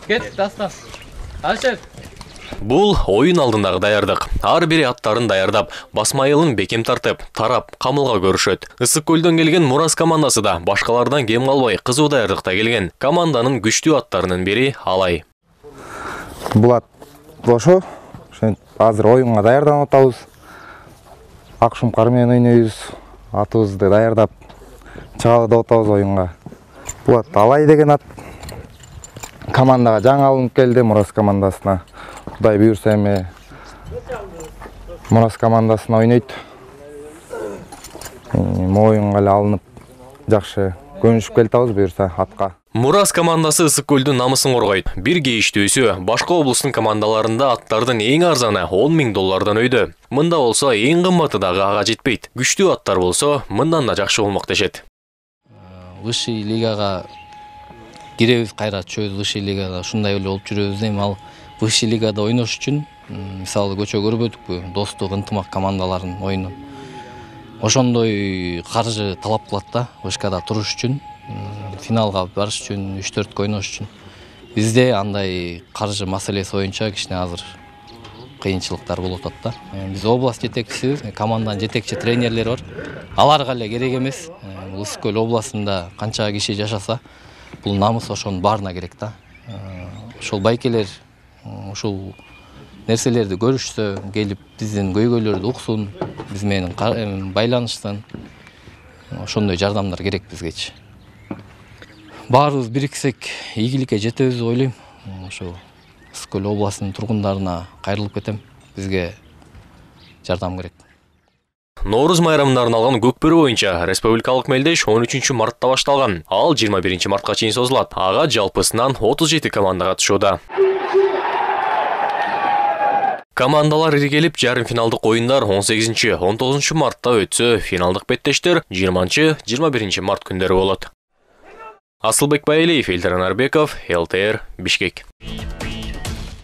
Кет, дастан. Алишер. Бул оюн алдындагы даярдык. Ар бири аттарын даярдап, басмайылын бекем тартып, тарап, камылга көрүшөт. Ысык көлдөн келген Мурас командасы да башкалардан кем калбай кызуу даярдыкта келген. Команданын күчтүү аттарынын бири Алай. Булат Бошо, азыр оюнга даярданып атабыз. Акшумкар менен ойнойбуз. Атыбызды даярдап чыгалы деп атабыз оюнга. Булат Алай деген ат командага жаңы алынып келди, Мурас командасына. Кудай буйрса эми Мурас командасына ойнойт. Оюнга эле алынып жакшы көнүшүп келатабыз буйрса атка. Мурас командасы ысык көлдүн намысын коргойт. Бир кейиштүүсү башка облустун командаларында аттардын эң арзаны 10 000 доллардан өйдө. Мында болсо эң кымбаты дагы ага жетпейт. Күчтүү аттар болсо мындан да жакшы болмок дешет. Высший лигага киребиз, кайра чөбүз высший лигада. Ушундай эле болуп жүрөбүз эми ал высший лигада ойнош үчүн мисалы көчө көрбөдүкпү, достук, ынтымак командалардын оюнун. Ошондой каржы талап кылат да, вышкада туруш үчүн, финалга барыш үчүн, 3-4 ойнош үчүн. Бизде андай каржы маселеси боюнча кичине азыр кыйынчылыктар болуп атат да. Биз область жетекчиси, команданын жетекчи тренерлери бар. Аларга эле керек эмес. Ысык көл областында канча киши жашаса, бул намыс ошонун баарына керек да. Ошол байкелер ушул нерселерди көрүшсө, келип биздин көйгөйлөрдү уксун, биз менен байланышсын. Ошондой жардамдар керек бизгечи. Баарыбыз бириксек ийгиликке жетебиз деп ойлойм. Ошо Ысык көл областынын тургундарына кайрылып кетем. Бизге жардам керек. Норуз майрамына арналган көкбөрү боюнча республикалык мелдеш 13 мартта башталган. Ал 21 мартка чейин созулат. Ага жалпысынан 37 команда катышууда. Командалар иргелип, жарым финалдык оюндар 18-19 мартта өтсө, финалдык беттештер 20-21 март күндөрү болот. Асылбек Байлиев, Элдер Нарбеков, ЛТР, Бишкек.